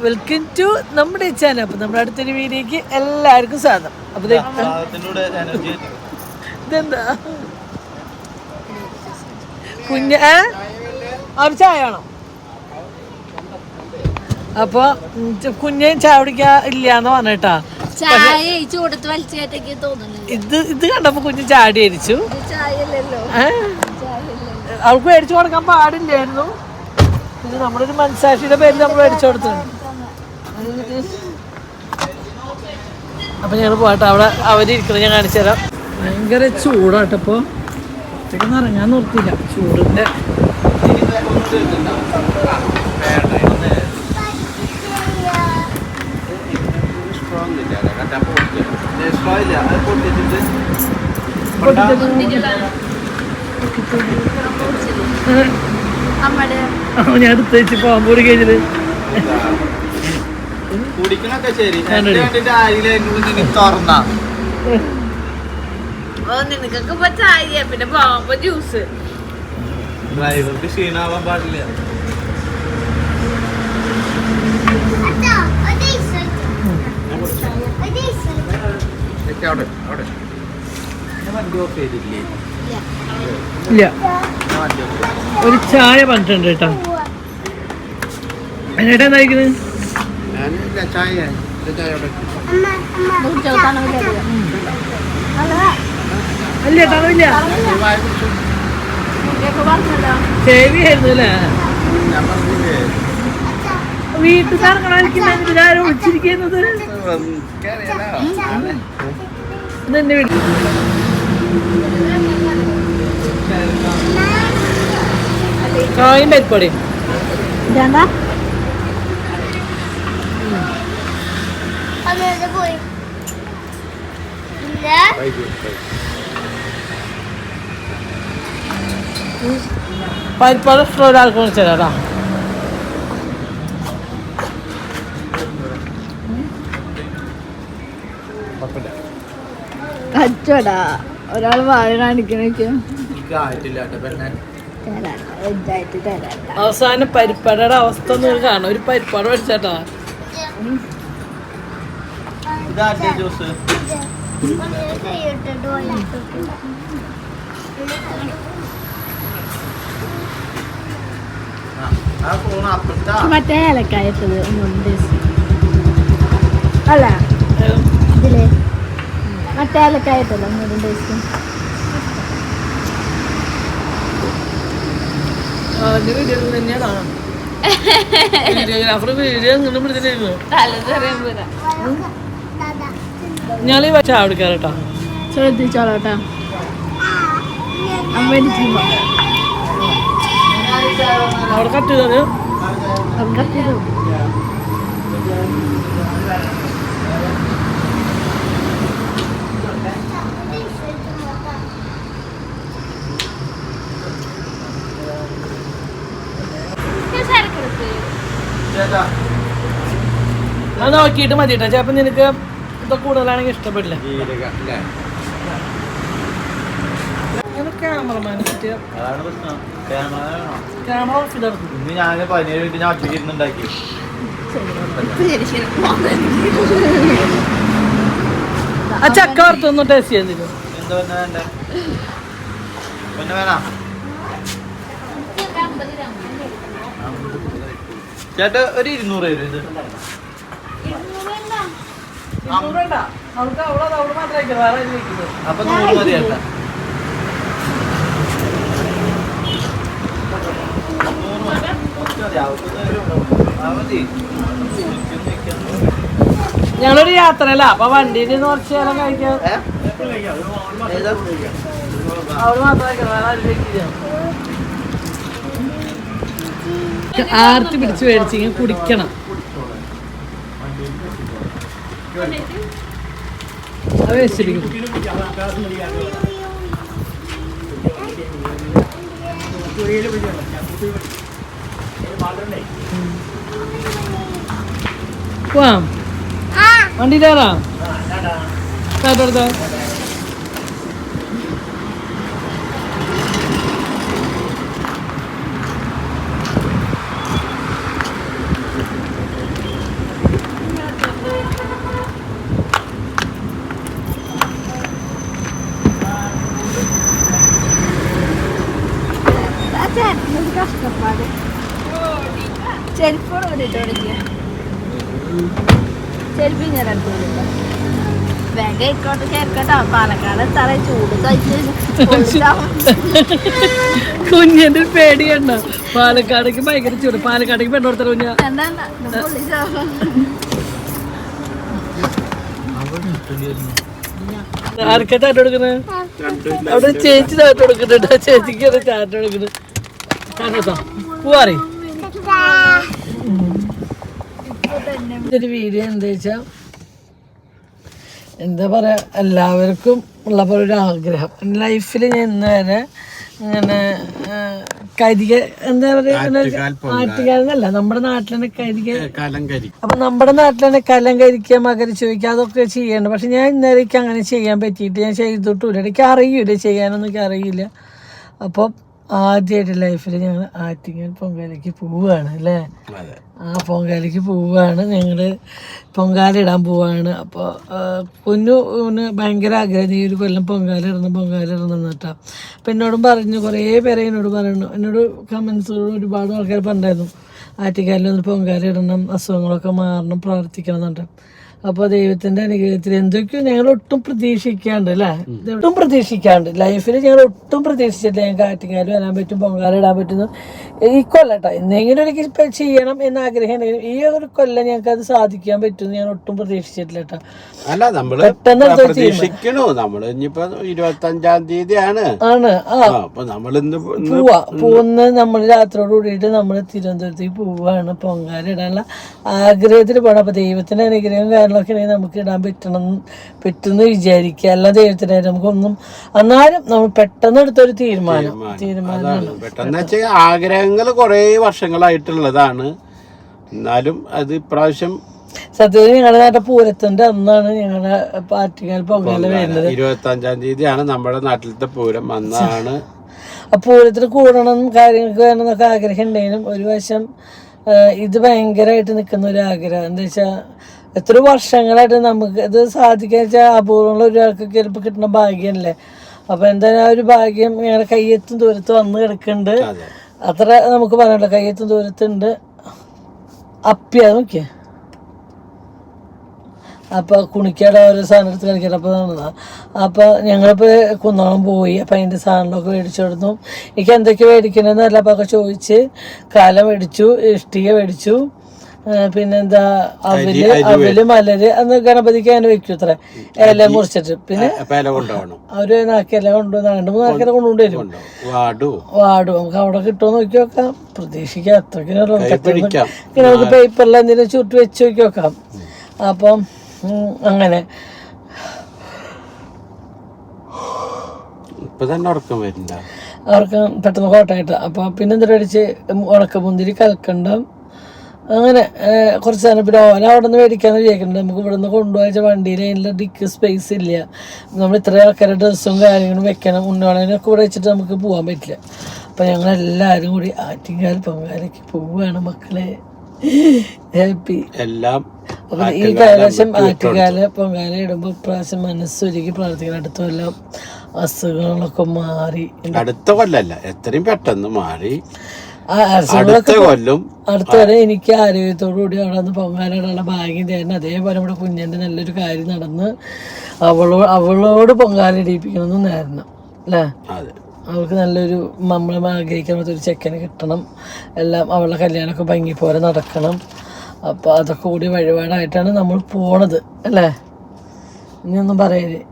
Welcome to നമ്മുടെ channel. അപ്പം നമ്മുടെ അടുത്തൊരു വീഡിയോക്ക് എല്ലാവർക്കും സ്വാഗതം. അപ്പം ഇതെന്താ അവർ ചായ ആണോ? അപ്പൊ കുഞ്ഞ് ചായ കുടിക്കാ ഇല്ലാന്ന് പറഞ്ഞിട്ടാ. ഇത് കണ്ടപ്പോ കുഞ്ഞ് ചാടി അരിച്ചു. അവൾക്ക് മേടിച്ചു കൊടുക്കാൻ പാടില്ലായിരുന്നു. ഇത് നമ്മുടെ ഒരു മനസാക്ഷിയുടെ പേരിൽ നമ്മൾ മേടിച്ചു കൊടുത്തിട്ടുണ്ട്. അപ്പൊ ഞങ്ങൾ പോട്ടെ, അവിടെ അവരിയ്ക്കുന്നത് ഞാൻ കാണിച്ചു തരാം. ഭയങ്കര ചൂടാട്ടപ്പോ ഒറ്റയ്ക്കൊന്നും ഇറങ്ങാൻ നിർത്തില്ല ചൂടിന്റെ. ഞാൻ എടുത്ത് വെച്ച് പാമ്പോട് കഴിഞ്ഞത് കുടിക്കണൊക്കെ ശരി. തുറന്ന നിനക്കൊക്കെ ചായ പിന്നെ പാമ്പ് ജ്യൂസ്. ഡ്രൈവർക്ക് ക്ഷീണാവാൻ പാടില്ല. ഇല്ല, ഒരു ചായ പറഞ്ഞിട്ടുണ്ട് കേട്ടോ. അതിനേട്ടാ എന്തായിരിക്കുന്നത്? അല്ല തണവില്ല, സേവി ആയിരുന്നു അല്ലേ? വീട്ടിൽ തറങ്ങണ ആരും വിളിച്ചിരിക്കുന്നത്. ഇതെന്റെ വീട്ടിൽ കായും പരിപ്പടയും പരിപ്പാട് ഇഷ്ടം ഒരാൾക്ക് വിളിച്ചാലാ. കച്ചോടാ ഒരാൾ വാഴ കാണിക്കണൊക്കെ. അവസാനം പരിപ്പാടയുടെ അവസ്ഥ ഒന്ന് കാണാം. ഒരു പരിപ്പാട് മേടിച്ചാട്ടാ. മറ്റേ ഏലക്കായത്തത് അല്ല ഇതില് മറ്റേ ഏലക്കായത്തല്ല ഒന്നും ടേസ്റ്റ്. ഞാനീ ചായ കുടിക്കാറേട്ടാ. ശ്രദ്ധിച്ചോളാട്ടാ. അവിടെ കട്ട് ചെയ്തത് അത് നോക്കിയിട്ട് മതി കേട്ടോ. ചിലപ്പോൾ നിനക്ക് ഇതൊക്കെ കൂടുതലാണെങ്കിൽ ഇഷ്ടപ്പെടില്ല. ക്യാമറമാൻ ക്യാമറ ഓഫ് ചെയ്തെടുത്തു. ഞാൻ 17 മിനിറ്റ് ഞാൻ ഒറ്റയ്ക്ക് ഇരുന്നുണ്ടാക്കി. ആ ചക്ക വറുത്തൊന്നും ടേസ്റ്റ് ചെയ്യുന്നില്ല. എന്താ വേണ്ട പിന്നെ വേണം ചേട്ടാ. ഒരു 200 രൂപ ഇത്. അപ്പൊ 100 മതി ചേട്ടാ. ഞങ്ങളൊരു യാത്രയല്ല, അപ്പൊ വണ്ടിയിൽ നിന്ന് കുറച്ച് നേരം കഴിക്കാം. അവിടെ മാത്രം ആർത്തി പിടിച്ച് മേടിച്ചിങ്ങനെ കുടിക്കണം. അത് വെച്ചിരിക്കും. പോവാം, വണ്ടിയിലേറാ. എടുത്തോ. ചെരുപ്പോട് വേണ്ടിട്ട് ചെരുപ്പ് ഞാൻ എടുത്തു വേഗം ഇക്കോട്ട് ചേർക്കട്ടോ പാലക്കാട് തറ ചൂട് കുഞ്ഞിന്റെ പേടിയുണ്ടോ? പാലക്കാടേക്ക് ഭയങ്കര ചൂട്. പാലക്കാടേക്ക് പെണ്ണോടുത്ത കുഞ്ഞ ആർക്കാ ചാറ്റ് കൊടുക്കുന്നത്? അവിടെ ചേച്ചി ചാറ്റ് കൊടുക്കുന്നുണ്ട്. ചേച്ചിക്ക് ചാറ്റ് കൊടുക്കുന്നത്. ചാറ്റോ പോവാറേ. ഇതൊരു വീഡിയോ എന്താ വെച്ചാ, എന്താ പറയാ, എല്ലാവർക്കും ഉള്ള പോലെ ഒരു ആഗ്രഹം ലൈഫിൽ. ഞാൻ ഇന്ന് വരെ ഇങ്ങനെ കരിക എന്താ പറയാ, ആറ്റുകാലെന്നല്ല, നമ്മുടെ നാട്ടിൽ തന്നെ കരിക. അപ്പൊ നമ്മുടെ നാട്ടിൽ തന്നെ കലം കരിക്കുക, മകര ചോദിക്കുക, അതൊക്കെ ചെയ്യണ്ട. പക്ഷെ ഞാൻ ഇന്നേരം എനിക്ക് അങ്ങനെ ചെയ്യാൻ പറ്റിയിട്ട് ഞാൻ ചെയ്തിട്ടില്ല. എനിക്ക് അറിയില്ല, ചെയ്യാനൊന്നും എനിക്ക് അറിയില്ല. അപ്പം ആദ്യമായിട്ട് ലൈഫിൽ ഞങ്ങൾ ആറ്റിങ്ങൽ പൊങ്കാലയ്ക്ക് പോവുകയാണ് അല്ലേ. ആ പൊങ്കാലയ്ക്ക് പോവുകയാണ്, ഞങ്ങൾ പൊങ്കാല ഇടാൻ പോവുകയാണ്. അപ്പോൾ കുഞ്ഞുന് ഭയങ്കര ആഗ്രഹം ഈ ഒരു കൊല്ലം പൊങ്കാല ഇടണം എന്നിട്ടാ. അപ്പം എന്നോടും പറഞ്ഞു, കുറേ പേരെ എന്നോട് പറഞ്ഞു, എന്നോട് കമൻസുകൾ ഒരുപാട് ആൾക്കാർ പറഞ്ഞായിരുന്നു ആറ്റിങ്ങലിൽ ഒന്ന് പൊങ്കാല ഇടണം, അസുഖങ്ങളൊക്കെ മാറണം, പ്രാർത്ഥിക്കണം എന്നുണ്ട്. അപ്പോൾ ദൈവത്തിൻ്റെ അനുഗ്രഹത്തിൽ എന്തൊക്കെയോ ഞങ്ങൾ ഒട്ടും പ്രതീക്ഷിക്കാണ്ട് അല്ലേ, ഒട്ടും പ്രതീക്ഷിക്കാണ്ട് ലൈഫിൽ ഞങ്ങൾ ഒട്ടും പ്രതീക്ഷിച്ചിട്ടില്ല ഞങ്ങൾക്ക് ആറ്റിങ്ങാലും വരാൻ പറ്റും, പൊങ്കാല ഇടാൻ പറ്റുന്നു. ഈ കൊല്ലട്ടോ എന്തെങ്കിലും ഒരിക്കൽ ചെയ്യണം എന്ന ആഗ്രഹം ഉണ്ടെങ്കിലും ഈ ഒരു കൊല്ലം ഞങ്ങൾക്ക് അത് സാധിക്കാൻ പറ്റുമെന്ന് ഞാൻ ഒട്ടും പ്രതീക്ഷിച്ചിട്ടില്ല കേട്ടോ. അല്ല, നമ്മള് പ്രതീക്ഷിക്കണോ, നമ്മള് ഇനിയിപ്പോ 25-ാം തീയതിയാണ് ആണ്. അപ്പൊ നമ്മളിന്ന് പോകുന്ന നമ്മൾ രാത്രിയോട് കൂടിയിട്ട് നമ്മൾ തിരുവനന്തപുരത്തേക്ക് പോവുകയാണ് പൊങ്കാല ഇടാനുള്ള ആഗ്രഹത്തിൽ പോകണം. അപ്പൊ ദൈവത്തിന്റെ അനുഗ്രഹം കാര്യങ്ങളൊക്കെ ഉണ്ടെങ്കിൽ നമുക്ക് ഇടാൻ പറ്റുമെന്ന് വിചാരിക്കുക. അല്ല ദൈവത്തിന്റെ നമുക്കൊന്നും, എന്നാലും നമ്മൾ പെട്ടെന്ന് എടുത്തൊരു തീരുമാനമാണ്. പെട്ടെന്ന് വെച്ചാൽ ആഗ്രഹങ്ങൾ കുറെ വർഷങ്ങളായിട്ടുള്ളതാണ്. എന്നാലും അത് ഇപ്രാവശ്യം സത്യത്തിൽ ഞങ്ങളുടെ നാട്ടിൽ പൂരത്തിന്റെ അന്നാണ് ഞങ്ങളുടെ ആറ്റിങ്ങൽ പൊങ്കാല വരുന്നത്. 25-ാം തീയതിയാണ് നമ്മുടെ നാട്ടിലത്തെ പൂരം. അന്നാണ് ആ പൂരത്തിന് കൂടണം, കാര്യങ്ങൾക്ക് വേണമെന്നൊക്കെ ആഗ്രഹം ഉണ്ടെങ്കിലും ഒരു വശം ഇത് ഭയങ്കരമായിട്ട് നിൽക്കുന്ന ഒരു ആഗ്രഹം. എന്താ വെച്ചാൽ എത്ര വർഷങ്ങളായിട്ട് നമുക്ക് ഇത് സാധിക്കുക വെച്ചാൽ അപൂർവമുള്ള ഒരാൾക്ക് ചിലപ്പോൾ കിട്ടുന്ന ഭാഗ്യമല്ലേ. അപ്പൊ എന്തായാലും ആ ഒരു ഭാഗ്യം ഞങ്ങളുടെ കയ്യെത്തും ദൂരത്ത് വന്ന് കിടക്കുന്നുണ്ട്. അത്ര നമുക്ക് പറയാനുള്ളൂ, കയ്യെത്തും ദൂരത്തുണ്ട്. അപ്പിയാ നോക്കിയ അപ്പൊ കുണിക്കാടെ ഓരോ സാധനം എടുത്ത് കളിക്കണം. അപ്പൊ ഞങ്ങളിപ്പോ കുന്നോളം പോയി. അപ്പൊ അതിന്റെ സാധനങ്ങളൊക്കെ മേടിച്ചു കൊടുത്തു. എനിക്ക് എന്തൊക്കെ മേടിക്കണമെന്നല്ല അപ്പൊ ഒക്കെ ചോദിച്ച് കല മേടിച്ചു, ഇഷ്ടിക മേടിച്ചു, പിന്നെന്താ അവല് മലര് അന്ന് ഗണപതിക്ക് അങ്ങനെ വെക്കും ഇത്ര ഇല മുറിച്ചിട്ട്. പിന്നെ അവര് നാക്കില കൊണ്ടുവന്ന് 2-3 നാക്കില കൊണ്ടുവരും. വാടും നമുക്ക് അവിടെ കിട്ടുമോ നോക്കി നോക്കാം, പ്രതീക്ഷിക്കാം. അത്രയ്ക്ക് നമുക്ക് പേപ്പറിൽ എന്തെങ്കിലും ചുട്ട് വെച്ച് നോക്കി നോക്കാം. അപ്പം അങ്ങനെ അവർക്ക് പെട്ടെന്ന് കോട്ടായിട്ട്. അപ്പൊ പിന്നെന്താ അടിച്ച് ഉണക്കമുന്തിരി, കൽക്കണ്ടം, അങ്ങനെ കുറച്ച് സാധനം. പിന്നെ ഓല അവിടെ നിന്ന് മേടിക്കാന്ന് വിചാരിക്കുന്നുണ്ട്. നമുക്ക് ഇവിടെ നിന്ന് കൊണ്ടുപോയ വണ്ടിയിൽ അതിനുള്ള ഡിക്ക് സ്പേസ് ഇല്ല. നമ്മൾ ഇത്ര ആൾക്കാരുടെ ഡ്രസ്സും കാര്യങ്ങളും വെക്കണം. ഉണ്ണോളനൊക്കെ ഇവിടെ വെച്ചിട്ട് നമുക്ക് പോകാൻ പറ്റില്ല. അപ്പം ഞങ്ങളെല്ലാവരും കൂടി ആറ്റിങ്ങൽ പൊങ്കാലയ്ക്ക് പോവുകയാണ് മക്കളെ. ഹാപ്പി എല്ലാം. അപ്പം ഈ പ്രാവശ്യം ആറ്റുകാല പൊങ്കാല ഇടുമ്പോൾ ഇപ്രാവശ്യം മനസ്സൊരുക്കി പ്രാർത്ഥിക്കണം. അടുത്ത കൊല്ലം അസുഖങ്ങളൊക്കെ മാറി, അടുത്ത കൊല്ലല്ല എത്രയും പെട്ടെന്ന് മാറി അടുത്ത കൊല്ലം എനിക്ക് ആരോഗ്യത്തോടു കൂടി അവിടെ നിന്ന് പൊങ്കാലയിടാനുള്ള ഭാഗ്യം തരണം. അതേപോലെ നമ്മുടെ കുഞ്ഞിൻ്റെ നല്ലൊരു കാര്യം നടന്ന് അവളോട് പൊങ്കാല ഇടിയിപ്പിക്കണമെന്ന് നേരണം അല്ലേ. അവൾക്ക് നല്ലൊരു നമ്മളെ ആഗ്രഹിക്കാൻ ഒരു ചെക്കന് കിട്ടണം. എല്ലാം അവളുടെ കല്യാണമൊക്കെ ഭംഗി പോലെ നടക്കണം. അപ്പോൾ അതൊക്കെ കൂടി വഴിപാടായിട്ടാണ് നമ്മൾ പോണത് അല്ലേ. ഇനിയൊന്നും പറയരുത്.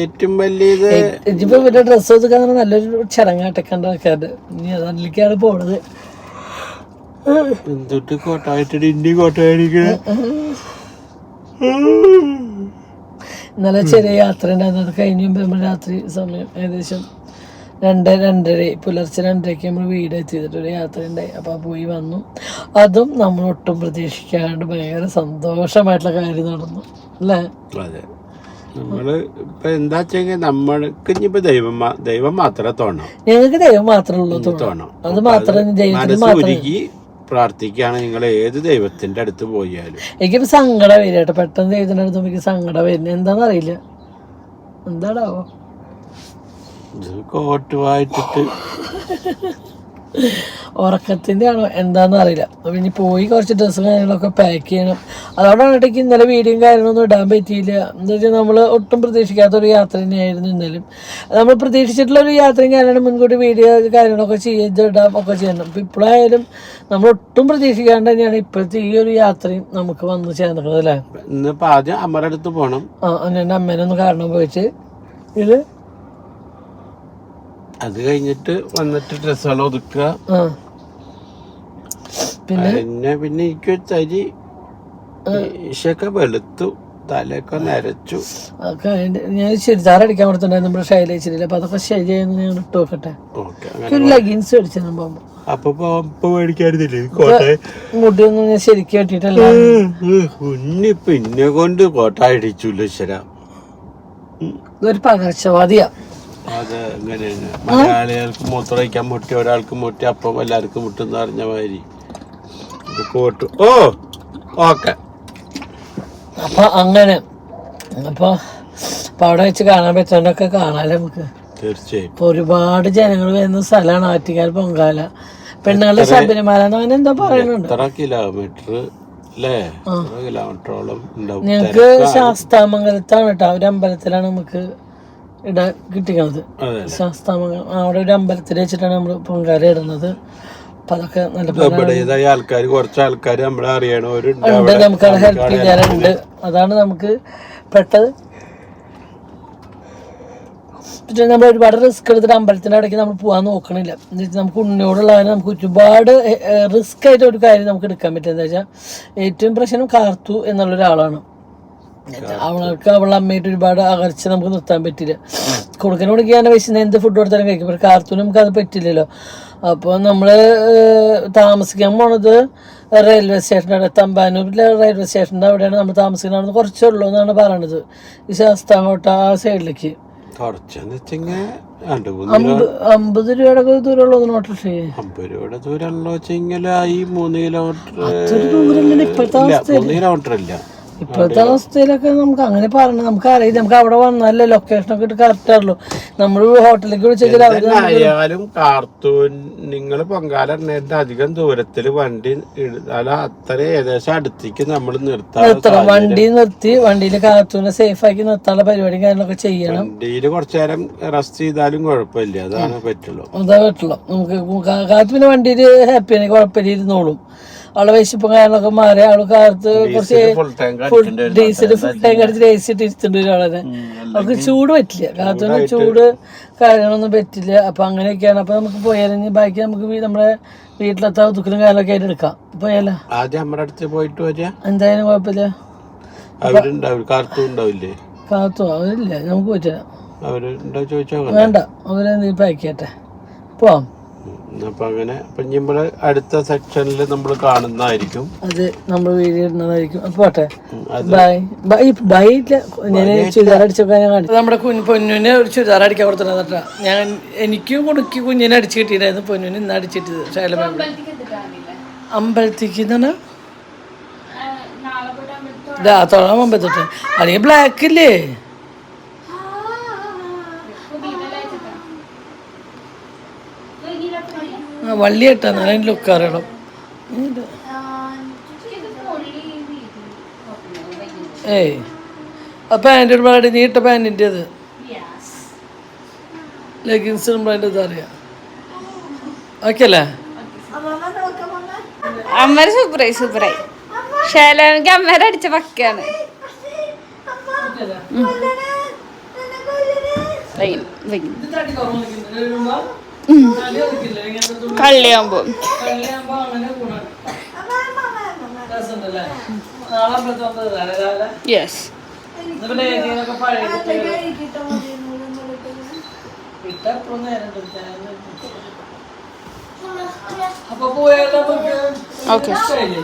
ഏറ്റവും വലിയത് ഇപ്പൊ ഇവരുടെ ഡ്രസ്സ് ഒതുക്കാൻ നല്ലൊരു ചടങ്ങാട്ടൊക്കെ ആൾക്കാരുടെ. ഇനി അതിലേക്കാണ് പോണത്. ഇന്നലെ ചെറിയ യാത്ര ഉണ്ടായിരുന്നു. അത് കഴിഞ്ഞ് രാത്രി സമയം ഏകദേശം 2-2:30 പുലർച്ചെ 2:30 നമ്മൾ വീട് എത്തിയിട്ടൊരു യാത്ര ഉണ്ടായി. അപ്പോൾ പോയി വന്നു. അതും നമ്മൾ ഒട്ടും പ്രതീക്ഷിക്കാണ്ട് ഭയങ്കര സന്തോഷമായിട്ടുള്ള കാര്യം നടന്നു അല്ലേ. നമ്മള് ഇപ്പൊ എന്താ വെച്ചെങ്കിൽ നമ്മൾക്ക് ഇനിയിപ്പോ ദൈവം മാത്രമേ തോന്നണം. ഞങ്ങൾക്ക് ദൈവം മാത്രമേ ഉള്ളൂ തോന്നണം. അത് മാത്രം മനസ്സുരുകി പ്രാർത്ഥിക്കുകയാണ് നിങ്ങൾ ഏത് ദൈവത്തിന്റെ അടുത്ത് പോയാലും. എനിക്കിപ്പോ സങ്കടം വരും കേട്ടോ. പെട്ടെന്ന് ദൈവത്തിന്റെ അടുത്ത് എനിക്ക് സങ്കടം വരുന്നത് എന്താണെന്നറിയില്ല. എന്താണാവോ കോട്ട് വായിട്ടിട്ട് ഉറക്കത്തിൻ്റെ ആണോ എന്താണെന്ന് അറിയില്ല. അപ്പോൾ ഇനി പോയി കുറച്ച് ഡ്രസ്സും കാര്യങ്ങളൊക്കെ പാക്ക് ചെയ്യണം. അതോടാണെങ്കിൽ ഇന്നലെ വീഡിയോയും കാര്യങ്ങളൊന്നും ഇടാൻ പറ്റിയില്ല. എന്താ വെച്ചാൽ നമ്മൾ ഒട്ടും പ്രതീക്ഷിക്കാത്തൊരു യാത്ര തന്നെയായിരുന്നു ഇന്നലും. നമ്മൾ പ്രതീക്ഷിച്ചിട്ടുള്ളൊരു യാത്രയും കാര്യങ്ങളും മുൻകൂട്ടി വീഡിയോ കാര്യങ്ങളൊക്കെ ചെയ്തിടാം ഒക്കെ ചെയ്യണം. അപ്പോൾ ഇപ്പോഴായാലും നമ്മൾ ഒട്ടും പ്രതീക്ഷിക്കാണ്ട് തന്നെയാണ് ഇപ്പോഴത്തെ ഈ ഒരു യാത്രയും നമുക്ക് വന്ന് ചേർന്നിട്ടുള്ളത് അല്ലേ. ഇന്നിപ്പോൾ ആദ്യം അമ്മയുടെ അടുത്ത് പോകണം. എൻ്റെ അമ്മേനെ ഒന്ന് കാണാൻ പോയിട്ട് ഇത് അത് കഴിഞ്ഞിട്ട് വന്നിട്ട് ഡ്രസ്സുകൾ ഒതുക്കുക. പിന്നെ എനിക്ക് തരി ഈശൊക്കെ വെളുത്തു, തലയൊക്കെ നരച്ചു. ഞാൻ ചുരിദാർ അടിക്കാൻ കൊടുത്തിട്ടുണ്ടായിരുന്നു നമ്മുടെ ശൈലേശ്വരിയിൽ. അപ്പൊ അതൊക്കെ ശരിയായെന്ന് ഞാൻ ഇട്ട് നോക്കട്ടെ. ലെഗിൻസ് അടിച്ചു പോകുമ്പോ മുടിയൊന്നും ഞാൻ ശരിക്കും കെട്ടിട്ടല്ല. പിന്നെ കൊണ്ട് കോട്ട അടിച്ചില്ല ശരാ. ഇതൊരു പകർച്ചവാദിയാ. അത് അങ്ങനെയാണ്. മലയാളികൾക്ക് മൂത്രമൊഴിക്കാൻ മുട്ടി, ഒരാൾക്ക് മുട്ടി, അപ്പം എല്ലാവർക്കും മുട്ടെന്ന് പറഞ്ഞ മാതിരി കോട്ടു. ഓക്കെ. അപ്പൊ അങ്ങനെ അപ്പൊ അവിടെ വെച്ച് കാണാൻ പറ്റാണ്ടൊക്കെ കാണാല്ലേ നമുക്ക്. തീർച്ചയായും ഇപ്പൊ ഒരുപാട് ജനങ്ങൾ വരുന്ന സ്ഥലമാണ് ആറ്റുകാൽ പൊങ്കാല. പെണ്ണുങ്ങളുടെ ശബരിമല എന്ന് എന്താ പറയുന്നുണ്ട്. എത്ര കിലോമീറ്റർ അല്ലേ? കിലോമീറ്ററോളം ഉണ്ടാവും. ഞങ്ങക്ക് ശാസ്താമംഗലത്താണ് കേട്ടോ. ഒരു അമ്പലത്തിലാണ് നമുക്ക് ഇടാൻ കിട്ടിക്കുന്നത്. ശാസ്താമംഗലം അവിടെ ഒരു അമ്പലത്തിൽ വെച്ചിട്ടാണ് നമ്മൾ പൊങ്കാല ഇടുന്നത്. അപ്പൊ അതൊക്കെ നല്ല ആൾക്കാർ, കുറച്ച് ആൾക്കാർ നമ്മളെ അറിയണവരുണ്ട്, നമുക്ക് ഹെൽപ്പ് ചെയ്യാറുണ്ട്. അതാണ് നമുക്ക് പെട്ടത്. നമ്മൾ ഒരുപാട് റിസ്ക് എടുത്തിട്ട് അമ്പലത്തിന്റെ ഇടയ്ക്ക് നമ്മൾ പോകാൻ നോക്കണില്ല. എന്ന് വെച്ചാൽ നമുക്ക് ഉണ്ണിയോടുള്ളവരെ നമുക്ക് ഒരുപാട് റിസ്ക് ആയിട്ട് ഒരു കാര്യം നമുക്ക് എടുക്കാൻ പറ്റും. എന്താ വെച്ചാൽ ഏറ്റവും പ്രശ്നം കാർത്തു എന്നുള്ളൊരാളാണ്. അവൾക്ക് അവളെ അമ്മയായിട്ട് ഒരുപാട് അകർച്ച നമുക്ക് നിർത്താൻ പറ്റില്ല. കൊടുക്കാൻ വിശന്ന് എന്ത് ഫുഡ് കൊടുത്താലും കഴിക്കും. പക്ഷെ കാർത്തൂന് നമുക്ക് അത് പറ്റില്ലല്ലോ. അപ്പോൾ നമ്മൾ താമസിക്കാൻ പോണത് റെയിൽവേ സ്റ്റേഷൻ്റെ അവിടെ, തമ്പാനൂരിലെ റെയിൽവേ സ്റ്റേഷൻ്റെ അവിടെയാണ് നമ്മൾ താമസിക്കുന്നത്. അവിടെ കുറച്ചേ ഉള്ളൂ എന്നാണ് പറയണത്. ഈ ശാസ്താംകോട്ട ആ സൈഡിലേക്ക് 50 രൂപയുടെ ദൂരമുള്ളൂ ഓട്ടോറിക്ഷ. 50 രൂപയുടെ ദൂരമുള്ള ഈ 3 ഇപ്പോഴത്തെ കിലോമീറ്റർ ഇല്ല. ഇപ്പോഴത്തെ അവസ്ഥയിലൊക്കെ നമുക്ക് അങ്ങനെ പറഞ്ഞ നമുക്ക് അറിയില്ല. നമുക്ക് അവിടെ വന്നാലേ ലൊക്കേഷനൊക്കെ ഇട്ട് കറക്റ്റ് അറിയുള്ളൂ. നമ്മൾ ഹോട്ടലിലേക്ക് വിളിച്ചാലും കാർത്തൂൻ നിങ്ങൾ പൊങ്കാല അധികം ദൂരത്തില് വണ്ടി അത്ര ഏകദേശം അടുത്തേക്ക് നമ്മൾ നിർത്തണം. വണ്ടി നിർത്തി വണ്ടിയിൽ കാർത്തൂനെ സേഫ് ആക്കി നിർത്താനുള്ള പരിപാടിയും കാര്യങ്ങളൊക്കെ ചെയ്യണം. വണ്ടിയില് കുറച്ചു നേരം റെസ്റ്റ് ചെയ്താലും കുഴപ്പമില്ല. അതാണ് പറ്റുള്ളൂ. അതേ പറ്റുള്ളൂ നമുക്ക്. കാർത്ത് പിന്നെ വണ്ടിയിൽ ഹാപ്പിയാണ്, കുഴപ്പമില്ല, ഇരുന്നോളും. അവളെ വിശപ്പും കാര്യങ്ങളൊക്കെ മാറി അവള് കാലത്ത് കുറച്ച് ഡീസൽ ഫുൾ ടാങ്ക് അടിച്ച് ഡേസി ഇട്ട് ഇരുത്തുണ്ട് ഒരാളെ. അവൾക്ക് ചൂട് പറ്റില്ല, കാലത്തൊന്നും ചൂട് കാര്യങ്ങളൊന്നും പറ്റില്ല. അപ്പൊ അങ്ങനെയൊക്കെയാണ്. അപ്പൊ നമുക്ക് പോയാലും ബാക്കി നമുക്ക് നമ്മുടെ വീട്ടിലെത്താ ഒതുക്കലും കാര്യങ്ങളൊക്കെ ആയിട്ട് എടുക്കാം. പോയാലോ എന്തായാലും കുഴപ്പമില്ല. കാത്തു അവരില്ല, നമുക്ക് പറ്റില്ല. വേണ്ട, അവരെന്തെങ്കിലും പാക്ക് ചെയ്യട്ടെ, പോവാം. അപ്പൊ അങ്ങനെ അടുത്ത സെക്ഷനിൽ നമ്മൾ കാണുന്നതായിരിക്കും. അത് നമ്മൾ വീഡിയോ ഇടുന്നതായിരിക്കും. പോട്ടെ, ബൈ ബൈ ബൈ. ഞാൻ ചുരിദാർ അടിച്ചൊക്കെ ഞാൻ കാണിച്ചു. നമ്മുടെ പൊന്നുവിന് ഒരു ചുരിദാർ അടിക്കാൻ കൊടുത്തിട്ടാ. ഞാൻ എനിക്കും കൊടുക്കി കുഞ്ഞിനെ അടിച്ചു കിട്ടിയിട്ടായിരുന്നു. പൊന്നുവിന് ഇന്ന് അടിച്ചിട്ടത് ശൈലം അമ്പലത്തേക്ക് എന്നാണ് തൊഴാൻ അമ്പലത്തിട്ട്. അല്ലെങ്കിൽ ബ്ലാക്ക് ഇല്ലേ? വള്ളി ഇട്ടാ നല്ല ലുക്ക് അറിയണം. ഏയ് ആ പാൻറ് ഇടുമ്പോഴാണ് നീട്ട പാൻറ്റിൻ്റെ അത് ലെഗിൻസ് ഇടുമ്പോഴതിൻ്റെ ഇത് അറിയാം. ഓക്കെ അല്ലേ? അമ്മ സൂപ്പറായി സൂപ്പറായി. ശൈലക്ക് അമ്മേരെ അടിച്ച പക്കയാണ്. കള്ളിയാകുമ്പോ യെസ്. ഓക്കെ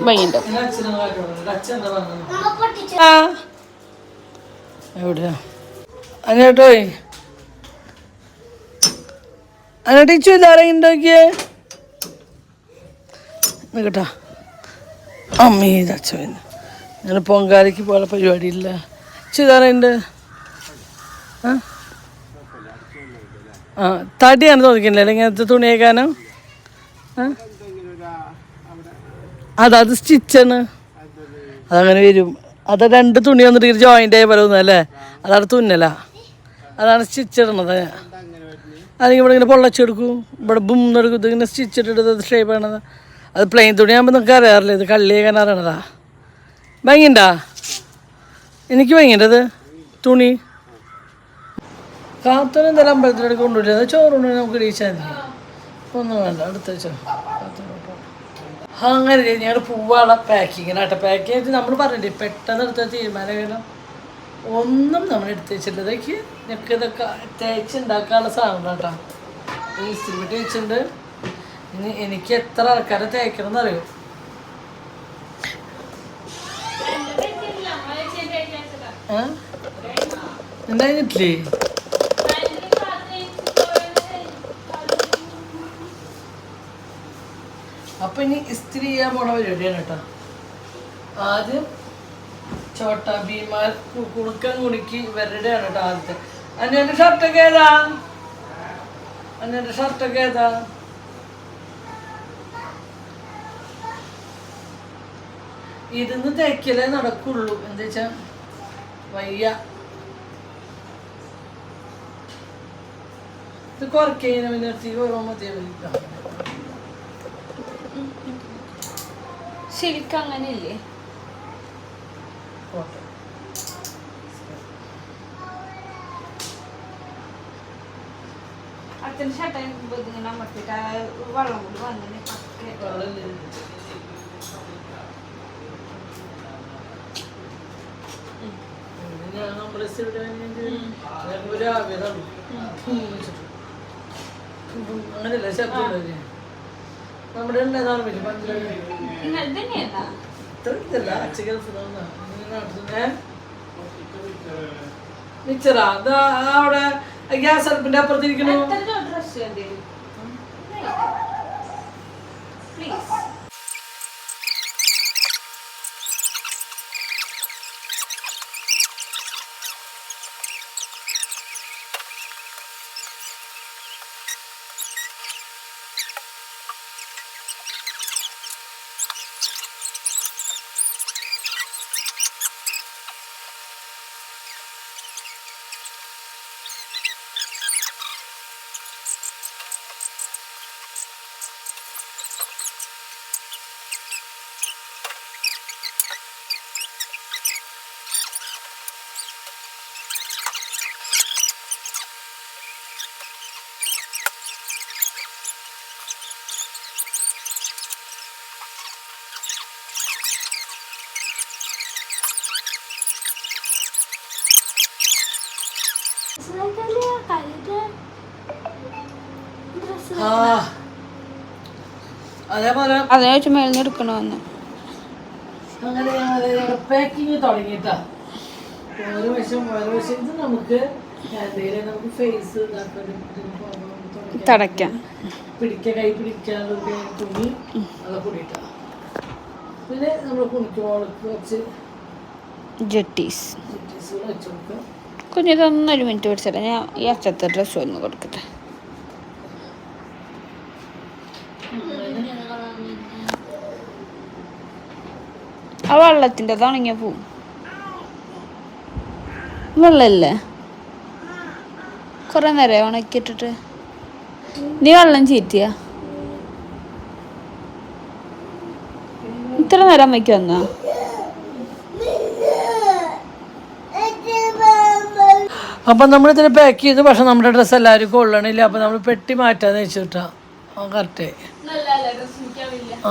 വൈകിട്ട് എവിടെയാ അങ്ങോട്ടോയി അങ്ങോട്ട് ചുരിദാറങ്ങിണ്ടോക്കിയേ കേട്ടാ. അമ്മീ അച്ഛൻ ഞാൻ പൊങ്കാലയ്ക്ക് പോലെ പരിപാടിയില്ല. ചുരിദാറുണ്ട്. തടിയാണ് തോന്നിക്കില്ലേ ഇങ്ങനത്തെ തുണിയേക്കാനോ? അത് സ്റ്റിച്ചാണ്, അതങ്ങനെ വരും. അത് 2 തുണി വന്നിട്ട് ജോയിൻ്റ് ആയ പോലെ തോന്നുന്നല്ലേ, അതാണ് തുന്നല, അതാണ് സ്റ്റിച്ച് ഇടണത്. അല്ലെങ്കിൽ ഇവിടെ ഇങ്ങനെ പൊള്ളച്ചെടുക്കും, ഇവിടെ ബുമ്മെടുക്കും, ഇതിങ്ങനെ സ്റ്റിച്ച് ഇട്ടിട്ട് ഷേപ്പ് ആണത്. അത് പ്ലെയിൻ തുണിയാകുമ്പോൾ നിങ്ങൾക്ക് അറിയാറില്ല, ഇത് കള്ളിയേക്കാൻ അറിയണതാ. ഭംഗിയുണ്ടാ? എനിക്ക് ഭംഗിയുണ്ടത് തുണി. കാത്തോനെ എന്തായാലും അമ്പലത്തിലേക്ക് കൊണ്ടുപോയില്ല, അത് ചോറുകൊണ്ട് നമുക്ക് ഇടിച്ചാൽ മതി, ഒന്നും വേണ്ട, അടുത്ത വെച്ചോ. അങ്ങനെ ഞങ്ങൾ പൂവാളെ പാക്കിങ്ങിനാട്ടെ. പാക്ക് ചെയ്തിട്ട് നമ്മൾ പറഞ്ഞില്ലേ പെട്ടെന്ന് എടുത്ത തീരുമാനം, ഒന്നും നമ്മൾ എടുത്ത് വെച്ചിട്ടില്ല. ഇതൊക്കെ ഞങ്ങൾക്ക് ഇതൊക്കെ തേച്ച് ഉണ്ടാക്കാനുള്ള സാധനം കേട്ടോ. ഇസ്തിരി പെട്ടി വെച്ചിട്ടുണ്ട്. ഇനി എനിക്ക് എത്ര ആൾക്കാരെ തേക്കണം എന്നറിയോ? ഉണ്ടായിട്ടില്ലേ? അപ്പൊ ഇനി ഇസ്തിരി ചെയ്യാൻ പോണ പരിപാടിയാണ് കേട്ടോ. ആദ്യം ചോട്ട ഭീമാൽ കുണുക്കം കുണുക്കി ഇവരുടെയാണ് കേട്ടോ ആദ്യത്തെ. അന്നെ ഷർട്ടൊക്കെ ഏതാ? അന്നെ ഷർട്ടൊക്കെ ഏതാ? ഇരുന്ന് തേക്കലേ നടക്കുള്ളൂ, എന്താ വെച്ചാ വയ്യ. ഇത് കുറയ്ക്കുന്ന പിന്നെ ഓരോ മതിയാ. ശരിക്കും അങ്ങനെ ഇല്ലേ? അച്ഛൻ ഷട്ടൻ ഇങ്ങനെ അമർത്തിട്ട് വെള്ളം കൂടി വന്നിട്ട് അങ്ങനെയല്ല ശബ്ദം നമ്മുടെ മിച്ചറാ അവിടെ ഗ്യാസ് അടുപ്പിന്റെ അപ്പുറത്തിരിക്കണു. അതേപോലെ അതിനെ വെച്ച് മേലിന്ന് എടുക്കണമെന്ന് അങ്ങനെ പാക്കിങ് തുടങ്ങിയിട്ടാ. ഓരോ വശം ഇത് നമുക്ക് നമുക്ക് ഫേസ് തടയ്ക്കാം, കൈ പിടിക്കാനുള്ള തുണി അതൊക്കെ കൂടിയിട്ടാ. പിന്നെ നമ്മൾ കുണിക്കുമ്പോൾ കുറച്ച് ജെട്ടീസ് വെച്ച് കൊടുക്കുക. കുഞ്ഞിതൊന്നൊരു മിനിറ്റ് പിടിച്ചിട്ട് ഞാൻ ഈ അച്ഛത്തെ ഡ്രസ്സ് ഒന്ന് കൊടുക്കട്ടെ. ആ വെള്ളത്തിൻ്റെ അത് ഉണങ്ങിയ പോവും. വെള്ളമില്ലേ? കുറെ നേരം ഉണക്കിയിട്ടിട്ട് നീ വെള്ളം ചീറ്റിയ ഇത്ര നേരം അമ്മയ്ക്ക് വന്നാ? അപ്പം നമ്മളിതിന് പാക്ക് ചെയ്തു. പക്ഷെ നമ്മുടെ ഡ്രസ്സ് എല്ലാവരും കൊള്ളണില്ല. അപ്പം നമ്മൾ പെട്ടി മാറ്റാന്ന് വെച്ചിട്ടാ കറക്റ്റ്. ആ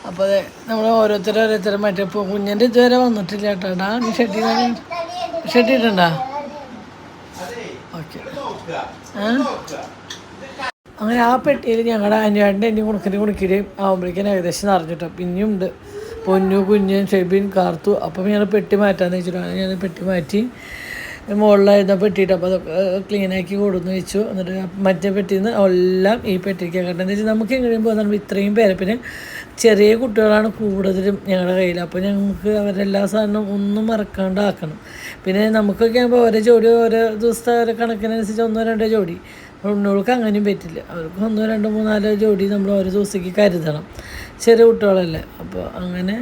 അപ്പോൾ അതെ നമ്മൾ ഓരോരുത്തരും മറ്റേ കുഞ്ഞിൻ്റെ ഇതുവരെ വന്നിട്ടില്ല കേട്ടോടാ. നീ ഷെഡ് ഇട്ടുണ്ടാ? ഓക്കെ. അങ്ങനെ ആ പെട്ടിയിൽ ഞങ്ങളുടെ അനിയാണ്ട് എൻ്റെ കുണുക്കിൻ്റെയും ആകുമ്പോഴേക്കും ഏകദേശം നിറഞ്ഞിട്ടോ. പിന്നെയും ഉണ്ട് പൊന്നു, കുഞ്ഞൻ, ഷെബിൻ, കാർത്തു. അപ്പം ഞാൻ പെട്ടി മാറ്റാന്ന് വെച്ചിട്ടാണ് ഞാൻ പെട്ടി മാറ്റി മുകളിലായിരുന്ന പെട്ടിയിട്ട് അപ്പോൾ അതൊക്കെ ക്ലീനാക്കി കൊടുന്ന് വെച്ചു. എന്നിട്ട് മറ്റേ പെട്ടിയിൽ നിന്ന് എല്ലാം ഈ പെട്ടിക്ക് കേട്ടോ. എന്ന് വെച്ചാൽ നമുക്ക് എങ്ങനെയും പോകുന്ന ഇത്രയും പേരെ, പിന്നെ ചെറിയ കുട്ടികളാണ് കൂടുതലും ഞങ്ങളുടെ കയ്യിൽ. അപ്പോൾ ഞങ്ങൾക്ക് അവരെല്ലാ സാധനവും ഒന്നും മറക്കാണ്ടാക്കണം. പിന്നെ നമുക്കൊക്കെ ആകുമ്പോൾ ഓരോ ജോഡി ഓരോ ദിവസത്തെ ഓരോ കണക്കിനനുസരിച്ച് 1-2 ജോഡി ഉണ്ണുകൾക്ക് അങ്ങനെയും പറ്റില്ല. അവർക്ക് 1 2 3 4 ജോഡി നമ്മൾ ഓരോ ദിവസത്തേക്ക് കരുതണം. ചെറിയ കുട്ടികളല്ലേ. അപ്പോൾ അങ്ങനെ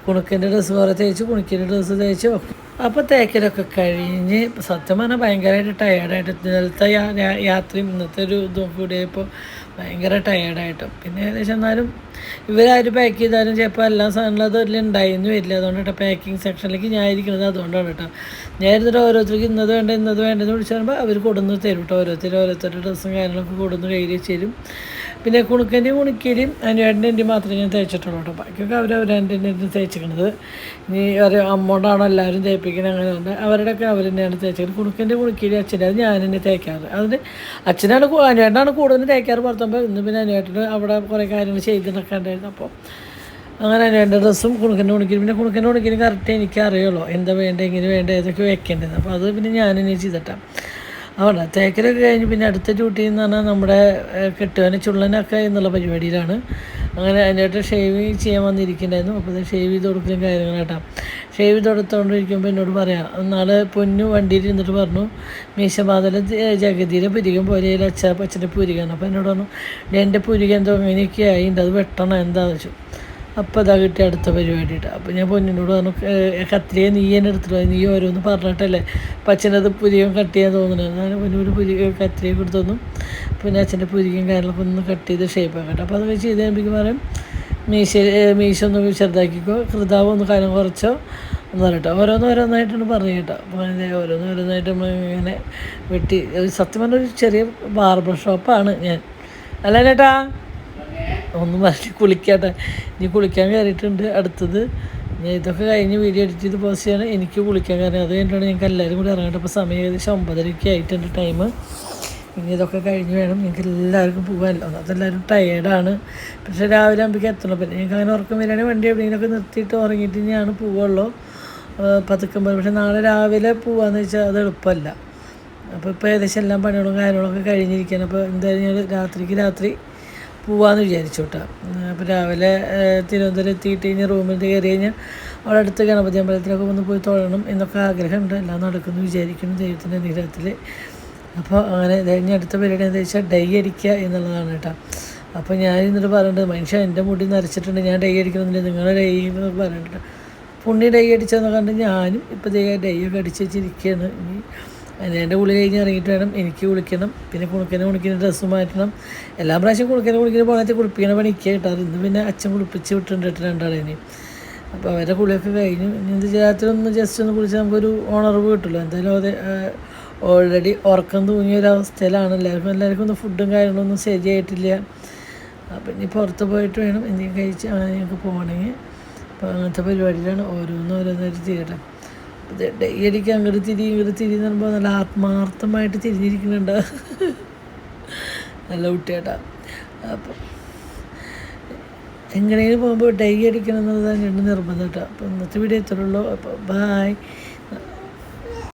കുണുക്കിൻ്റെ ഡ്രസ്സ് കുറേ തേച്ച് കുണുക്കിൻ്റെ ഡ്രസ്സ് തേച്ച് വെക്കും. അപ്പോൾ തേക്കലൊക്കെ കഴിഞ്ഞ് സത്യം പറഞ്ഞാൽ ഭയങ്കരമായിട്ട് ടയേർഡായിട്ട് ഇന്നലത്തെ യാത്രയും ഇന്നത്തെ ഒരു ഇതും കൂടിയപ്പോൾ ഭയങ്കര ടയേർഡായിട്ടും പിന്നെ ഏകദേശം എന്നാലും ഇവരാരും പാക്ക് ചെയ്താലും ചിലപ്പോൾ എല്ലാ സാധനങ്ങളും അതിൽ ഉണ്ടായിരുന്നു വരില്ല. അതുകൊണ്ട് കേട്ടോ പാക്കിങ് സെക്ഷനിലേക്ക് ഞാൻ ഇരിക്കുന്നത് അതുകൊണ്ടാണ് കേട്ടോ. ഞാൻ ഇരുന്നിട്ട് ഓരോരുത്തർക്ക് ഇന്നത് വേണ്ടെന്ന് വിളിച്ചു പറയുമ്പോൾ അവർ കൊടുന്ന് തരും കേട്ടോ. ഓരോരുത്തരുടെ ഡ്രസ്സും കാര്യങ്ങളൊക്കെ കൊടുന്ന് കയ്യിൽ വെച്ച് തരും. പിന്നെ കുണുക്കൻ്റെയും കുണുക്കിൻ്റെയും അനുവേട്ടൻ്റെയും മാത്രമേ ഞാൻ തേച്ചിട്ടുള്ളൂ കേട്ടോ. ബാക്കിയൊക്കെ അവരവരെൻ്റെ തേച്ചിരിക്കുന്നത്. ഇനി ഒരു അമ്മോണ്ടാണോ എല്ലാവരും തേപ്പിക്കുന്നത് അങ്ങനെ ഉണ്ട്. അവരുടെയൊക്കെ അവർ തന്നെയാണ് തേച്ചത്. കുണുക്കൻ്റെ കുണുക്കിൻ്റെ അച്ഛൻ്റെ അത് ഞാൻ തന്നെ തേക്കാറ്. അതിന് അനുവേട്ടനാണ് കൂടുതലും തേക്കാറ് പുറത്തുമ്പോൾ. ഇന്ന് പിന്നെ അനുവേട്ടന് അവിടെ കുറേ കാര്യങ്ങൾ ചെയ്തിട്ടൊക്കെ ഉണ്ടായിരുന്നു. അപ്പോൾ അങ്ങനെ അനുവേട്ടൻ്റെ ഡ്രസ്സും കുണുക്കൻ്റെ കുണുക്കിനും പിന്നെ കുണുക്കൻ്റെ കുണുക്കിനും കറക്റ്റ് എനിക്ക് അറിയുള്ളൂ എന്താ വേണ്ടത് എങ്ങനെ വേണ്ടത് ഏതൊക്കെ വെക്കേണ്ടത്. അപ്പോൾ അത് പിന്നെ ഞാൻ തന്നെ ചെയ്തിട്ടാണ്. അവിടെ തേക്കലൊക്കെ കഴിഞ്ഞ് പിന്നെ അടുത്ത ഡ്യൂട്ടി എന്ന് പറഞ്ഞാൽ നമ്മുടെ കെട്ടുവാനും ചുള്ളനൊക്കെ എന്നുള്ള പരിപാടിയിലാണ്. അങ്ങനെ അതിൻ്റെ ഷേവ് ചെയ്യാൻ വന്നിരിക്കുന്നുണ്ടായിരുന്നു. അപ്പോൾ അത് ഷേവ് ചെയ്ത് കൊടുക്കലും കാര്യങ്ങളായിട്ടാ. ഷേവ് ചെയ്ത് കൊടുത്തുകൊണ്ടിരിക്കുമ്പോൾ എന്നോട് പറയാം, നാളെ പൊന്നു വണ്ടിയിൽ ഇരുന്നിട്ട് പറഞ്ഞു മീശമാതല ജഗതിയിലെ പുരികം പോലെ അച്ഛൻ്റെ പുരികയാണ്. അപ്പോൾ എന്നോട് പറഞ്ഞു എൻ്റെ പുരികം എന്തോ ഇങ്ങനെയൊക്കെ ആയിട്ടുണ്ട്, അത് വെട്ടണം എന്താണെന്ന് വെച്ചു. അപ്പോൾ അതാ കിട്ടിയ അടുത്ത പരിപാടിയിട്ട്. അപ്പോൾ ഞാൻ പൊന്നിനോട് പറഞ്ഞു കത്തിരിയെ നീ എന്നെ എടുത്തിട്ട് നീ ഓരോന്ന് പറഞ്ഞിട്ടല്ലേ അപ്പം അച്ഛനത് പുരികം കട്ട് ചെയ്യാൻ തോന്നുന്നത്. ഞാൻ പൊന്നൂര് കത്തിരിയെ കൊടുത്തൊന്നും പിന്നെ അച്ഛൻ്റെ പുരികം കാര്യങ്ങളൊക്കെ ഒന്ന് കട്ട് ചെയ്ത് ഷേപ്പ് ആക്കട്ടെ. അപ്പോൾ അത് ചെയ്ത് കഴിയുമ്പോൾ പറയും മീശ ഒന്ന് ചെറുതാക്കിക്കോ, ഹൃദാവ് ഒന്ന് കനം കുറച്ചോ എന്ന് പറയട്ടോ. ഓരോന്നായിട്ടാണ് പറഞ്ഞു കേട്ടോ. അപ്പോൾ ഓരോന്നായിട്ട് നമ്മൾ ഇങ്ങനെ വെട്ടി സത്യം പറഞ്ഞൊരു ചെറിയ ബാർബർ ഷോപ്പാണ് ഞാൻ. അല്ല ചേട്ടാ ഒന്നും പറഞ്ഞ് കുളിക്കട്ടെ. ഇനി കുളിക്കാൻ കയറിയിട്ടുണ്ട്. അടുത്തത് ഞാൻ ഇതൊക്കെ കഴിഞ്ഞ് വീഡിയോ എഡിറ്റ് ചെയ്ത് പോസ്റ്റ് ചെയ്യണം. എനിക്ക് കുളിക്കാൻ കയറി. അത് കഴിഞ്ഞിട്ടാണ് ഞങ്ങൾക്ക് എല്ലാവരും കൂടി ഇറങ്ങട്ടെ. അപ്പോൾ സമയം ഏകദേശം 9:30 ആയിട്ടുണ്ട് ടൈം. ഇനി ഇതൊക്കെ കഴിഞ്ഞ് വേണം ഞങ്ങൾക്ക് എല്ലാവർക്കും പോകാമല്ലോ. അതെല്ലാവരും ടയേർഡാണ്. പക്ഷേ രാവിലെ ആകുമ്പോഴേക്കും എത്തണം. പിന്നെ ഞങ്ങൾക്ക് അങ്ങനെ ഉറക്കം വരികയാണെങ്കിൽ വണ്ടി എവിടെയെങ്കിലുമൊക്കെ നിർത്തിയിട്ട് ഉറങ്ങിയിട്ട് തന്നെയാണ് പോവുള്ളൂ പതുക്കം. പക്ഷേ നാളെ രാവിലെ പോകാമെന്ന് വെച്ചാൽ അത് എളുപ്പമല്ല. അപ്പോൾ ഇപ്പോൾ ഏകദേശം എല്ലാം പണികളും കാര്യങ്ങളൊക്കെ കഴിഞ്ഞിരിക്കുകയാണ്. അപ്പോൾ എന്തായാലും ഞങ്ങൾ രാത്രി പോവാമെന്ന് വിചാരിച്ചു കേട്ടോ. അപ്പോൾ രാവിലെ തിരുവനന്തപുരം എത്തിയിട്ട് കഴിഞ്ഞാൽ റൂമിൽ കയറി കഴിഞ്ഞാൽ അവിടെ അടുത്ത് ഗണപതി അമ്പലത്തിലൊക്കെ ഒന്ന് പോയി തൊഴണം എന്നൊക്കെ ആഗ്രഹമുണ്ട്. എല്ലാം നടക്കുമെന്ന് വിചാരിക്കുന്നു ദൈവത്തിൻ്റെ അനുഗ്രഹത്തിൽ. അപ്പോൾ അങ്ങനെ കഴിഞ്ഞ അടുത്ത പരിപാടി എന്താ വെച്ചാൽ ഡൈ അടിക്കുക എന്നുള്ളതാണ് കേട്ടോ. അപ്പോൾ ഞാൻ എന്നിട്ട് പറയേണ്ടത് മനുഷ്യൻ എൻ്റെ മുടി നരച്ചിട്ടുണ്ട്, ഞാൻ ഡൈ അടിക്കണമെന്നില്ല, നിങ്ങളെ ഡൈ എന്നൊക്കെ പറഞ്ഞിട്ട് പുണ്ണി ഡൈ അടിച്ചതെന്ന് കണ്ട് ഞാനും ഇപ്പോൾ ഡൈ ഒക്കെ അടിച്ച് വെച്ചിരിക്കുകയാണ്. ഇനി എൻ്റെ കുളി കഴിഞ്ഞ് ഇറങ്ങിയിട്ട് വേണം എനിക്ക് കുളിക്കണം. പിന്നെ കുണുക്കിന് ഡ്രസ്സ് മാറ്റണം. എല്ലാ പ്രാവശ്യം കുണുക്കിന് പോകാനായിട്ട് കുളിപ്പിക്കണ പണിക്ക് കിട്ടാറ്. ഇന്ന് പിന്നെ അച്ഛൻ കുളിപ്പിച്ച് വിട്ടിട്ടുണ്ട് രണ്ടാളേനെ. അപ്പോൾ അവരുടെ കുളിയൊക്കെ കഴിഞ്ഞു. ഇനി എന്ത് രാത്രി ഒന്ന് ജസ്റ്റ് ഒന്ന് കുളിച്ചാൽ നമുക്കൊരു ഉണർവ് കിട്ടുമല്ലോ. എന്തായാലും അത് ഓൾറെഡി ഉറക്കം തൂങ്ങിയ ഒരവസ്ഥയിലാണ് എല്ലാവർക്കും ഒന്നും ഫുഡും കാര്യങ്ങളൊന്നും ശരിയായിട്ടില്ല. അപ്പം ഇനി പുറത്ത് പോയിട്ട് വേണം എന്തെങ്കിലും കഴിച്ച് അങ്ങനെ ഞങ്ങൾക്ക് പോകണമെങ്കിൽ. അപ്പോൾ അങ്ങനത്തെ പരിപാടിയിലാണ് ഓരോന്നായിട്ട് ചെയ്യട്ടെ. ഡൈ അടിക്കാൻ അങ്ങോട്ട് തിരി എന്ന് പറയുമ്പോൾ നല്ല ആത്മാർത്ഥമായിട്ട് തിരിഞ്ഞിരിക്കുന്നുണ്ട്. നല്ല കുട്ടിയേട്ടാ. അപ്പം എങ്ങനെയെങ്കിലും പോകുമ്പോൾ ഡൈ അടിക്കണം എന്നുള്ളതാണ് എൻ്റെ നിർബന്ധം കേട്ടോ. അപ്പോൾ ഇന്നത്തെ വീഡിയോ എത്തുള്ളൂ. അപ്പോൾ ബായ്.